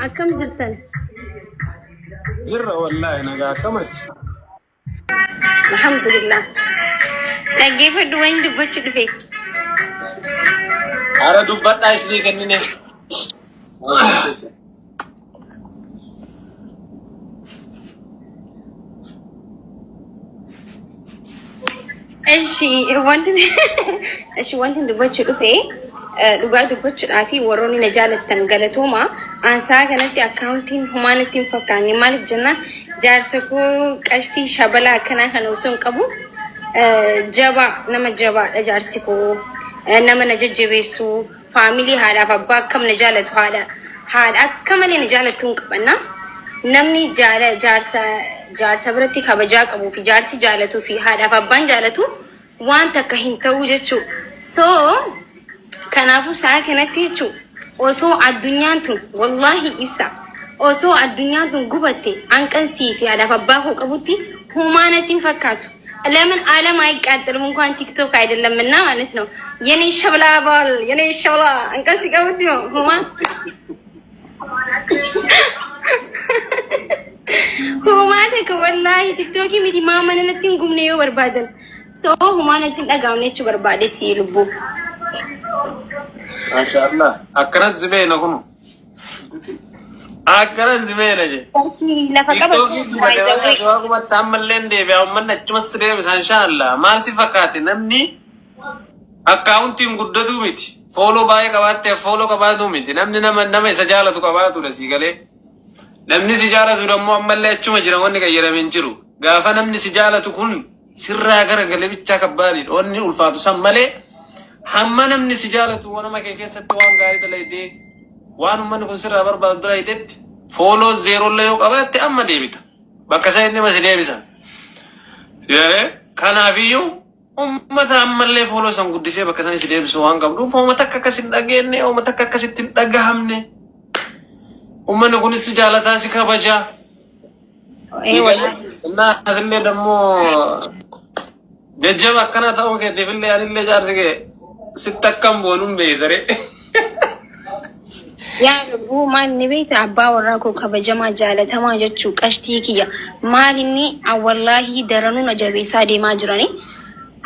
أكم جرتن؟ جرة والله أنا كمت. الحمد لله. كيف دوين دبوش دفي؟ أنا دبت أصلي كنني. إيش وانت دبوش دفي؟ dhugaa dubbachuudhaa fi warroonni na jaalatan galatooma aansaa kanatti akkaawuntiin humaanittiin fakkaanne maaliif jennaan jaarsa koo qashtii shabalaa akkanaa kana osoo hin qabu jabaa nama jabaadha jaarsi koo nama na jajjabeessu faamilii haadhaaf abbaa akkam na jaalatu haadha akka malee na jaalatu hin qabanna namni jaarsa biratti kabajaa qabuu fi jaarsi jaalatuu fi haadhaaf abbaan jaalatu waan takka hin ta'u jechuu so kanaafuu saa kanatti jechuun osoo addunyaan tun wallahi ibsa osoo addunyaan tun gubatte hanqansii fi haadhaaf abbaa koo qabutti humaanatti hin fakkaatu ለምን ዓለም አይቃጠልም እንኳን ቲክቶክ አይደለምና ማለት ነው የኔ ሸብላ ባል የኔ ሸብላ አንቀስ ይቀውት ነው ሁማን ከወላሂ ቲክቶክ ሚዲ ማመነነትን ጉምኔዮ በርባደን ሶ ሁማነትን ዳጋውነች በርባደት ይልቡ ማሻአላህ አከረዝ ዘበነ ሁኑ አከረዝ ዘበነ ጀ ለፈቀበቱ ዋጉማ ታመለንዴ ቢያው መነጭ መስደ ኢንሻአላህ ማርሲ ፈካት ነምኒ አካውንቲን ጉደቱ ሚቲ ፎሎ ባይ ቀባቴ ፎሎ ቀባቱ ሚቲ ነምኒ ነመ ሰጃለቱ ቀባቱ ለሲገሌ ነምኒ ሲጃለቱ ደሞ አመለያቹ መጅራ ወን ቀየረም እንጅሩ ጋፋ ነምኒ ሲጃለቱ ኩን ሲራ ገረገለ ብቻ ከባዲ ኦኒ ኡልፋቱ ሰመሌ hamma namni si jaalatu wanuma kee keessatti waan gaarii dalaydee waan ummanni kun sirraa barbaadu dalaydeetti fooloo zeerollee yoo qabaatte amma deebita bakka isaa inni masi deebisan siyaare kanaafiyyuu ummata ammallee fooloo san guddisee bakka isaanii si deebisu waan qabduuf hooma takka akkas hin dhageenye hooma takka akkasitti hin dhagahamne ummanni kunis si jaalataa si kabajaa innaa atillee dammoo jajjaba akkana ta'uu keetiifillee anillee jaarsi kee ستكم بونم بيدري يا ربو ما نبيت أبا وراكو كبجما جالة ما جتشو كشتيكيا ما لني والله درنو نجابي سادي ما جراني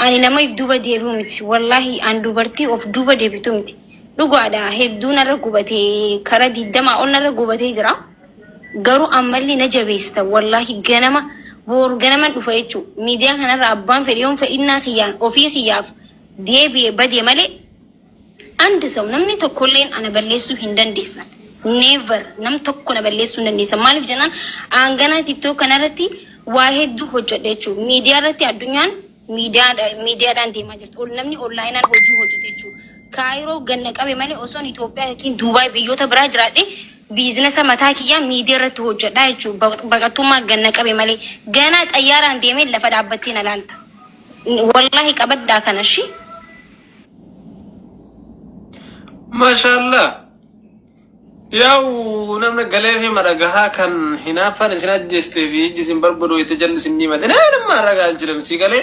أنا لما يبدوبا ديبومتي والله أن دوبرتي أوف دوبا ديبتومتي لقوا على هدونا رقوبتي كردي دما قلنا رقوبتي جرا قرو أمالي نجابي ستا والله جنما بور جنما دفايتشو ميديا هنا رابان في اليوم فإنا خيان وفي خياف deebi badee malee andi saw namni tokkolleen ana balleessuu hin dandeessan never nam tokko na balleessuu hin dandeessan maaliif jennaan aanganaa tiktok kanarratti waa hedduu hojjedhe jechuudha miidiyaa irratti addunyaan miidiyaadhaan deemaa jirti ol namni onlaayinaan hojii hojjete jechuudha kaayiroo ganna qabe malee osoon Itoophiyaa yookiin Duubaay biyyoota biraa jiraadhe biizinasa mataa kiyyaa miidiyaa irratti hojjedhaa jechuudha baqattummaa ganna qabe malee ganaa xayyaaraan deemee lafa dhaabbattee na laalta wallahi qabaddaa kana shi ማሻአላህ ያው ነምነ ገለፊ መረጋሃ ከን ሂናፋን ሲናጀስቴ ፊጂሲን በርበዶ የተጀልስኒ መደና ለማ ማረጋ አልችልም ሲገሌ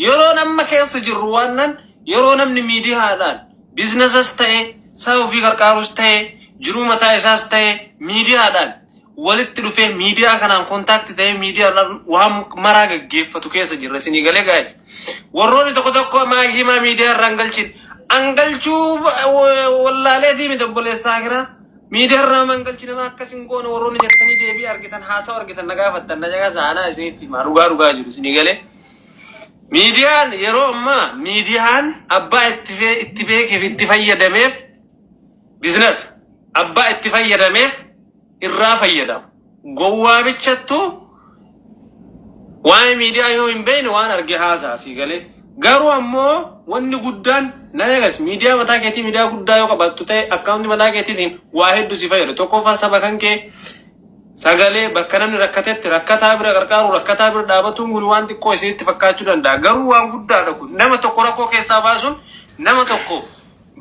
የሮ ነመ ከስ ጅሩ ዋናን የሮ ነምን ሚዲያ አላል ቢዝነስስ ተይ ሰው ፊ ቀርቃሩስ ተይ ጅሩ መታ ኢሳስ ተይ ሚዲያ አላል ወልት ዱፌ ሚዲያ ከናን ኮንታክት ተይ ሚዲያ ዋም መራገ ገፈቱ ከስ ጅረሲኒ ገሌ ጋይስ ወሮኒ ተቆተቆ ማጊማ ሚዲያ ራንገልችን አንገልቹ ወላሌቲ ምትበለ ሳግራ ሚደራ መንገልቹ ነማ አከሲን ጎነ ወሮን ጀተኒ ዴቢ አርግተን ሐሳው አርግተን ነጋፈተን ነጃጋ ሳና እሲቲ ማሩጋ ሩጋ ጅሩ ሲኒገሌ ሚዲያን የሮማ ሚዲያን አባ ኢትቤ ከፍትፈየደሜፍ ቢዝነስ አባ ኢትፈየደሜፍ ኢራ ፈየዳ ጎዋ ብቻቱ ዋይ ሚዲያ ዮን በይን ዋን አርገ ሐሳ ሲገሌ ጋሩ አሞ ወን ጉዳን ናያስ ሚዲያ መታከቲ ሚዲያ ጉዳዩ ቀባቱተ አካውንት መታከቲን ዋሂድ ሲፈየደ ተቆፋ ሰበከንከ ሰገሌ በከነን ረከተት ረከታ ብረ ቀርቃሩ ረከታ ብረ ዳበቱን ጉሪ ዋንቲ ቆይሴ ተፈካቹ ደንዳ ጋሩ ዋን ጉዳ ደኩ ነመ ተቆረቆ ከሳባሱን ነመ ተቆ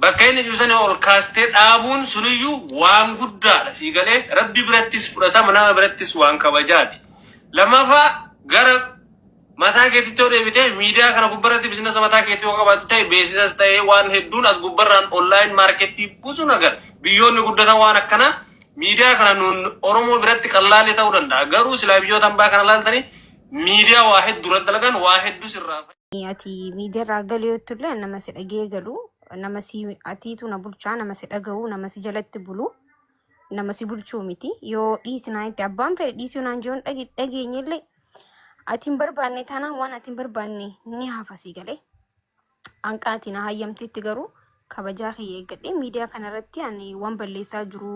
በከይነ ጁሰነ ኦልካስቴ ዳቡን ሱልዩ ዋን ጉዳ ሲገሌ ረቢ ብረትስ ፍረታ መና ብረትስ ዋን ከበጃት ለማፋ ገረ ማታከቲ ተወደ ቢቴ ሚዲያ ከነ ጉበረት ቢዝነስ ማታከቲ ወቀባተ ቤሲስ ተይ ዋን ሄዱን አስ ጉበራን ኦንላይን ማርኬቲ ብዙ ነገር ቢዮን ጉደታ ዋን አከና miidiyaa kana nuun Oromoo biratti qallaalee ta'uu danda'a. Garuu silaa biyyoota hambaa kana laaltanii miidiyaa waa hedduu irratti dalagan waa hedduu sirraa. Ati miidiyaa galiyootullee nama si dhagee galu nama si atiitu na bulchaa nama si dhaga'u nama si jalatti bulu nama si bulchuu miti yoo dhiisnaa itti abbaan fedhe dhiisuu naan jiruun dhageenyillee atiin barbaanne taanaan waan atiin barbaanne ni hafasii galee hanqaatiin hayyamteetti garuu kabajaa kiyya eeggadhee miidiyaa kanarratti ani waan balleessaa jiru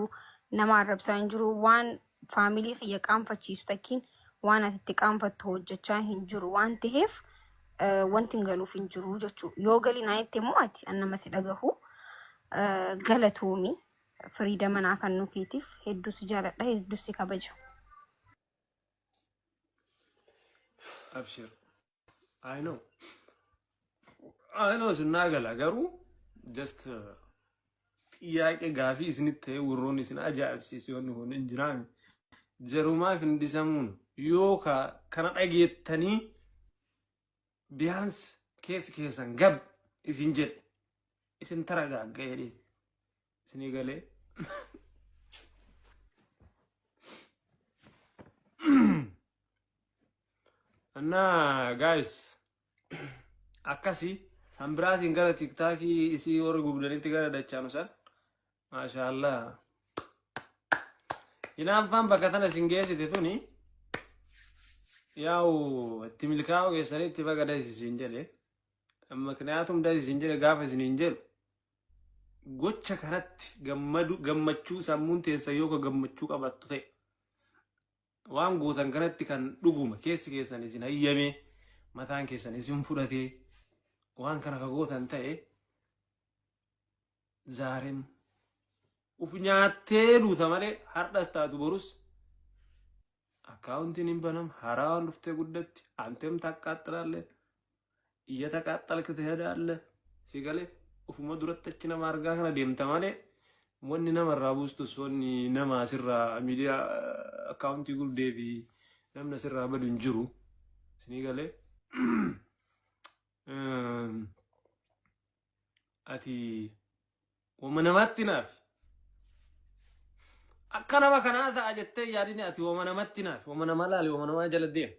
nama arrabsaa hin jiru waan faamilii kiyya qaanfachiisu takkiin waan ati itti qaanfattu hojjechaa hin jiru waan ta'eef wanti hin galuuf hin jiru jechuudha. Yoo galii naa itti immoo ati nama si dhagahu galatoomii firiida manaa kan nukiitiif hedduu si jaaladha hedduu si kabaja. Abshir. I know sunna gala garuu just ጥያቄ gaafii isinitti ta'e warroonni isin ajaa'ibsiisu yoonni kun hin jiraanne jarumaaf hin disamuun yoo kana dhageettanii biyaans keessan gab isin jedhe isin taragaagga jedhee isinii galee እና ጋይስ አካሲ ሳምብራቲን ጋር ቲክታክ ኢሲ ወር ጉብለኒት ጋር ዳቻኑ ሰን ማሻአላ ይናንፋን በከተነ ሲንጌስ ዲቱኒ ያው ትምልካው የሰሪት በገዳይ ሲንጀለ ምክንያቱም ዳይ ሲንጀለ ጋፈ ሲንጀል ጎቸ ከረት ገመቹ ሳሙን ተሰዮ ከገመቹ ቀበቱ ተ waan gootan kanatti kan dhuguma keessan isin hayyame mataan keessan isin fudhate waan kana ka gootan ta'e zaarem uf nyaattee duuta malee hardhas taatu borus akkaawuntiin hin banam haraan dhuftee guddatti anteem taqqaaxxilaalle እየተቃጠልክ ትሄዳለህ ሲገለ ufuma duratti achi nama argaa kana deemta malee wanni nama raabustu sonni nama sirra miidiyaa akkaawuntii guddee fi namna sirraa badu hin jiru isinii galee ati wama namatti naaf akka nama kanaa ta'a jettee yaadini ati wama namatti naaf wama nama laali wama namaa jala deem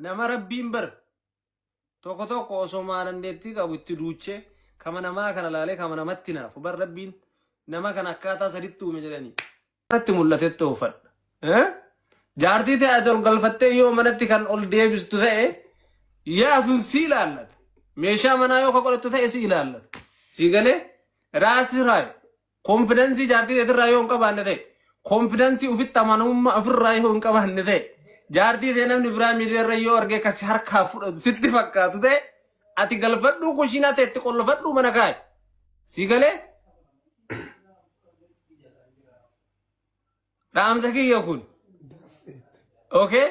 nama rabbiin bar tokko osoo maalandeetti qabu itti duuchee kama namaa kana laalee kama namatti naaf bar rabbiin nama kan akkaataa saditti uume jedhanii irratti mul'atetti uffadha jaartii ta'e ol galfattee yoo manatti kan ol deebistu ta'e yaa sun si ilaallata meeshaa manaa yoo ka godhattu ta'e si ilaallata si galee raasii raay konfidensii jaartii ta'etirraa yoo hin qabaanne ta'e konfidensii ufitti amanummaa ofirraa yoo hin qabaanne ta'e jaartii ta'e namni biraa miidiyaarra yoo argee kasi harkaa fudhatu sitti fakkaatu ta'e ati galfadhuu kushiinaa ta'e itti qollofadhuu mana kaa'e si galee dhaamsa kiyya kun okay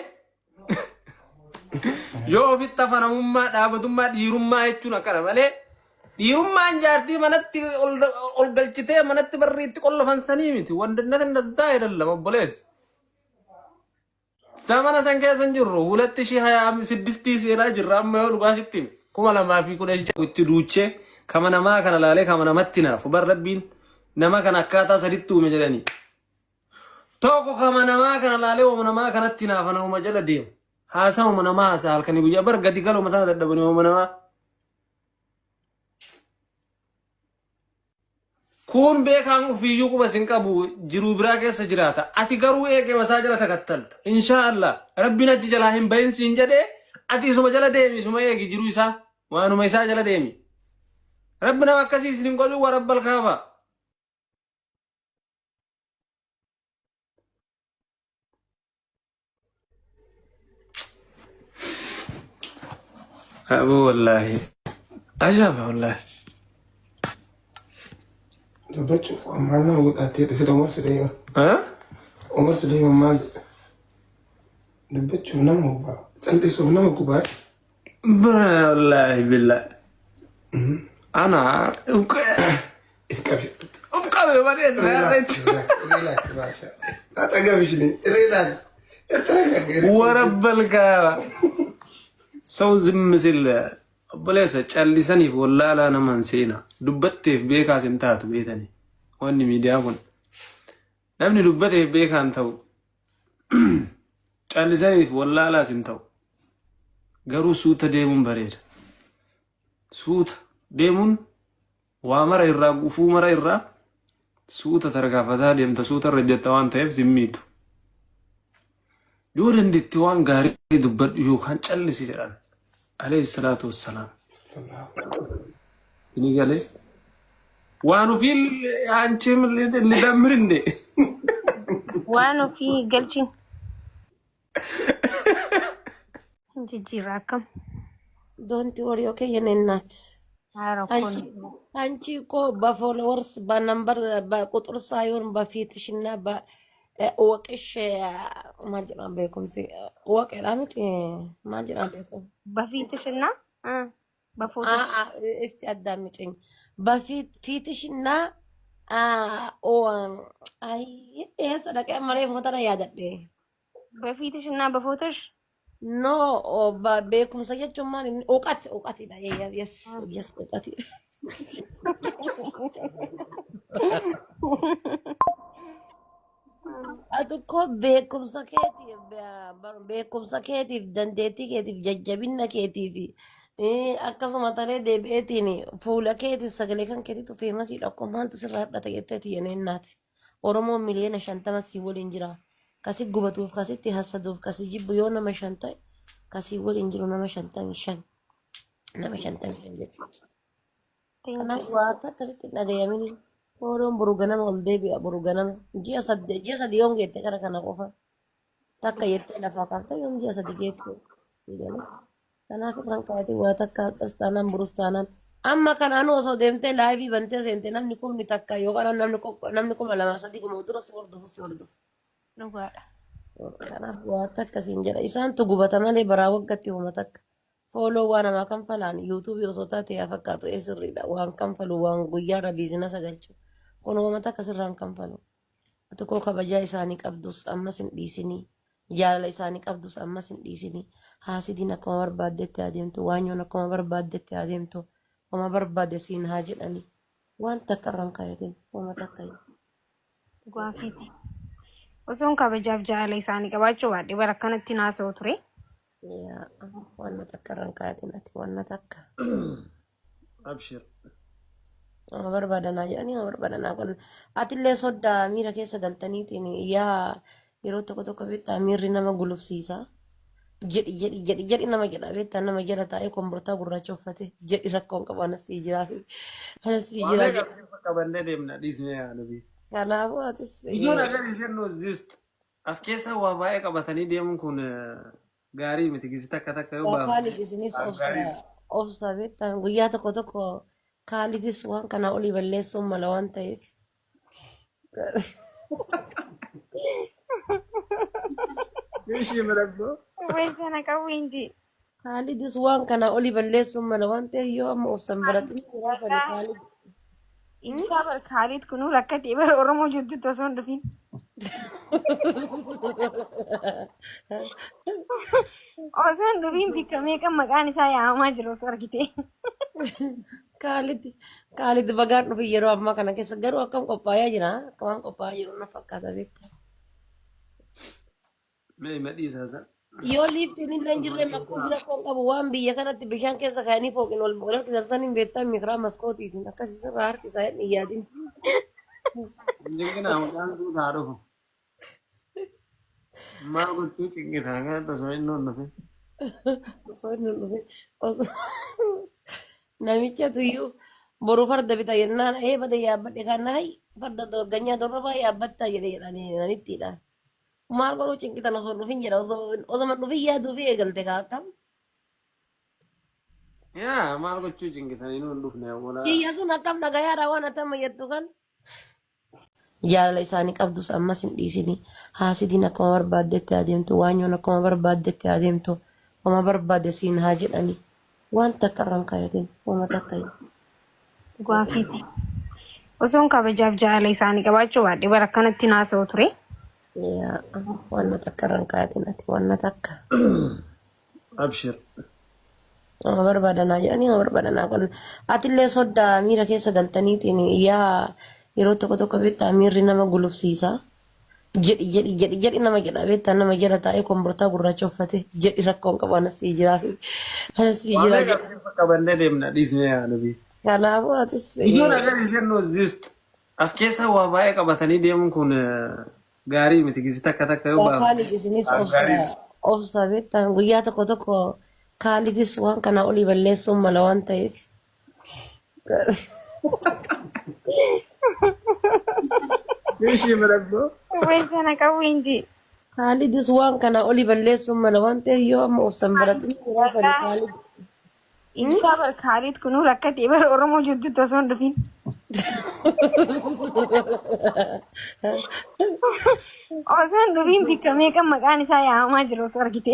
yoo ofitti afanamummaa dhaabatummaa dhiirummaa jechuun akkana malee dhiirummaan jaartii manatti ol galchitee manatti barriitti qollafansanii miti wandinnatin dazaa jedhallam obbolees zamana san keessan jirru 2026 seenaa jirra amma yoo dhugaa sitti 2016 itti duuchee kama namaa kana laalee kama namatti naafu bar rabbiin nama kan akkaataa saditti uume jedhanii tokko kama namaa kana laalee wama namaa kanatti naafana uma jala deemu haasaa wama namaa haasaa halkanii guyyaa bar gadi galoo mataa dadhabanii wama namaa kun beekaan ufiyyuu quba sin qabu jiruu biraa keessa jiraata ati garuu eegee masaa jala takattalta inshaallah rabbiin achi jalaa hin bahin siin jedhee ati isuma jala deemi isuma eegi jiruu isaa waanuma isaa jala deemi rabbi nama akkasii isin hin godhu waa rabbal kaaba أبو والله عجب والله تبتشوف أمانة وقتي تسير عمر سليمة عمر سليمة ما تبتشوف نمو با أنت شوف نمو كبار والله بالله أنا أفكار ما ليش ريلاكس باشا لا تقابشني ريلاكس ورب الكعبة ሰው ዝም ሲል በለሰ ጨልሰኒ ወላላ ነማን ሲና ዱበቴፍ ቤካ ሲንታት ቤተኒ ወኒ ሚዲያ ሁን namni dubbate beekan ta'u callisaniif wallaalaas hin ta'u garuu suuta deemuun bareeda suuta deemuun waa mara irraa gufuu mara irraa suuta tarkaafataa deemta suuta irra jetta waan ta'eef simmiitu yoo dandeetti waan gaarii dubbadhu yookaan callisi jedhan alayhi salaatu wassalaam ni galee waan ufiin aanchee lidammirinde waan ofii galchin jijjiirraa akkam Don't worry, okay, Yenenat. አንቺ እኮ በፎሎወርስ በነምበር በቁጥር ሳይሆን በፊትሽና በወቅሽ ማጅራ በኩም ሲ ወቅ ላምጥ ማጅራ በኩም በፊትሽና በፎቶ እስቲ አዳምጪኝ በፊትሽና ኦ አይ የሰደቀ መሬ ሞተና ያደደ በፊትሽና በፎቶሽ ኖ በኩም ሰየቹማ እውቀት ይዳ የስ እውቀት Aduko beekumsa keetiif dandeettii keetiif jajjabina keetiif akkasuma talee deebi'eetiin fuula keetiif sagalee kan keetiif feemasiidha akkuma maaltu sirraa hidhata jetteeti yeneennaati. Oromoon miliyoona 50 si waliin jira. Kasi gubatuuf kasitti hasaduuf kasi jibbu yoo nama 5 ta'e kasi waliin jiru nama 55 nama 55 jechuudha. Kanaaf waa akkasitti dhagayamin Orang buruganam ol deebi'a buruganama ji'a sadii yoom geette gara kana qofa takka jettee lafaa kaafte yoom ji'a sadii geettu jedhanii kanaaf irraan kaayatee waa takka akkas taanaan burus taanaan amma kanaan osoo deemtee laayivii bantee seente namni kumni takka yookaan namni kuma lama sadii kuma dura si hordofu. dhugaadha. Kanaaf waa takka siin jedha isaantu gubata malee baraa waggatti uuma takka. Follow waan namaa kan falan YouTube osoo taate yaa fakkaatu sirriidha waan kan falu waan guyyaarra biizinasa galchu kun uummata akkasirraan kan falu ati koo kabajaa isaanii qabdus ammas hin dhiisinii jaalala isaanii qabdus ammas hin dhiisinii haasidiin akkuma barbaaddetti adeemtu waanyoon akkuma barbaaddetti adeemtu oma barbaadde siin haa jedhanii waan takka irraan kaayatiin uummata akka Gaafiiti. Osoon kabajaaf jaalala isaanii qabaachuu baadhee bara kanatti naasoo ture. yaa waan takka irraan kaayatiin ati waan takka. abshir Oma barbaadanaa jedhanii oma barbaadanaa kun atillee soddaa miira keessa galtaniitiin yaa yeroo tokko beektaa miirri nama gulufsiisa jedhi nama jedha beektaa nama jala taa'ee kombortaa gurraacha uffate jedhi rakkoon qabu anasii jiraa qabannee deemna dhiisnee yaadabi kanaafuu atis ijoon agar jennu just as keessa waa baay'ee qabatanii deemuun kun gaarii miti gisi takka yoo baafu kaalidisinis obsa beektaa guyyaa tokko kaalidis waan kana olii balleessuun mala waan ta'eef ishii madabbo Weessana qabu inji. kaalidis waan kana olii balleessuun mala waan ta'eef yoo amma obsan baratin muraasani kaalid Ibsaa bar Khalid kunuu rakkatee bara Oromoo jirtutti osoo hin dhufin. Osoo hin dhufin bikka meeqa maqaan isaa yaa'amaa jiru osoo argite. Kaalid bagaan dhufi yeroo ammaa kana keessa garuu akkam qophaa'aa jira akkamaan qophaa'aa jiru na fakkaata beekta. mee madhiisaasa Yoo liiftiin illee hin jirre lakkoofsi rakkoon qabu waan biyya kanatti bishaan keessa kaa'anii fooqin ol harkisan hin beektan mikiraa maskootiitiin akkasii sirraa harkisaa hin yaadin. Jingina mucaan guutaa dhufu. Maal gochuu cinqitaa kan osoo hin nuunnufe. Osoo hin nuunnufe namicha tuyyuu boru farda bita jennaan bada yaabbadhe kan hay farda ganyaa dorrobaa yaabbattaa jedhe jedhanii namittidhaan. Maal godhuu cinqitan osoo dhufin jedha osoo dhufin yaaduu fi eegalte kaa akkam. Yaa maal gochuu cinqitanii nuun dhufne walaa. Kiyya sun akkam dhagayaadha waan ati amma jettu kan. Jaalala isaanii qabdus ammas hin dhiisini. Haasidiin akkuma barbaaddetti adeemtu waanyoon akkuma barbaaddetti adeemtu oma barbaadde siin haa jedhanii waan takka irraan kaayatiin uma takka. Gaafiiti. Osoon kabajaaf jaalala isaanii qabaachuu baadhee bara kanatti naasoo ture. Yaa waan takka irraan kaayatiin ati waan takka. Abshir. Oma barbaadanaa jedhanii oma barbaadanaa kun atillee soddaa miira keessa galtaniitiin yaa yeroo tokko beektaa miirri nama gulufsiisa jedhi nama jedha beektaa nama jala taa'ee kombortaa gurraacha uffate jedhi rakkoon qabu anas sii jira qabannee deemna dhiisnee yaadu. kanaafuu atis Ijoon agarri jennu just as keessa waa baay'ee qabatanii deemuun kun gaarii miti gisi takka takka yoo baasu. kaalid isinis obsa beektaa guyyaa tokko tokko kaalidis waan kana olii balleessuun mala waan ta'eef. Ishii madabdoo. Weessana qabu inji. Kaalidis waan kana olii balleessuun mala waan ta'eef yoo amma obsan baratin muraasani kaalid. Ibsaa bar Khalid kunuu rakkatee bar Oromoo jirtu osoo hin dhufin. Osoo hin dhufin bikka meeqa maqaan isaa yaa'amaa jiru osoo argite.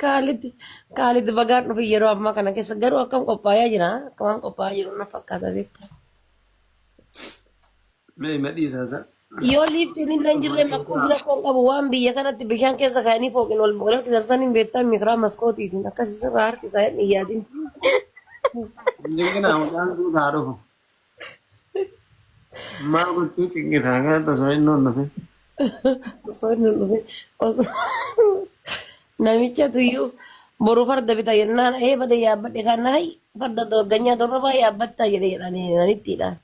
Kaalid bagaan dhufi yeroo ammaa kana keessa garuu akkam qophaa'aa jira akkamaan qophaa'aa jiru na fakkaata beekta. Mee madhiisaa Yoo liiftiin illee hin jirre makkuus rakkoon qabu waan biyya kanatti bishaan keessa kaa'anii fooqin wal boqolatti darsan hin beektan mikiraa maskootiitiin akkasii sirraa harkisaa hin dhiyyaatin. Jigina mucaan duukaa dhufu. Maal gochuu cinqitaa kanatti osoo inni hin dhufin. Osoo inni hin dhufin namicha tuyyuu boru farda bita jennaan bada yaabbadhe kana hay farda ganyaa torba yaabbattaa jedhe jedhanii nanittiidhaan.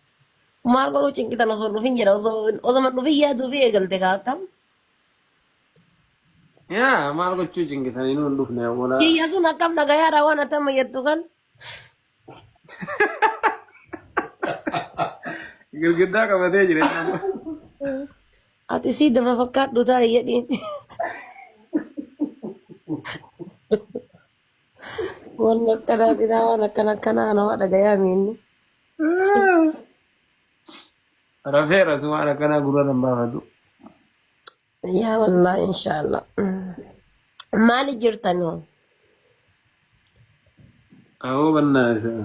Maal godhuu cinqitan osoo dhufin jedha osoo dhufin yaaduu fi eegalte akkam. Yaa maal gochuu cinqitanii nuun dhufne wala. Kiyya sun akkam nagayaadha waan ati amma jettu kan. Girgiddaa qabatee jira. Ati sii dama fakkaadhu taa'e jedhiin. Waan akkanaa sidaa waan akkanaa kana waa dhagayaa miinni. Rafeera sun waan akkanaa gurra nan baafatu. Yaa wallaahi inshaallah. Maali jirtan hoo? Awoo bannaa isaa.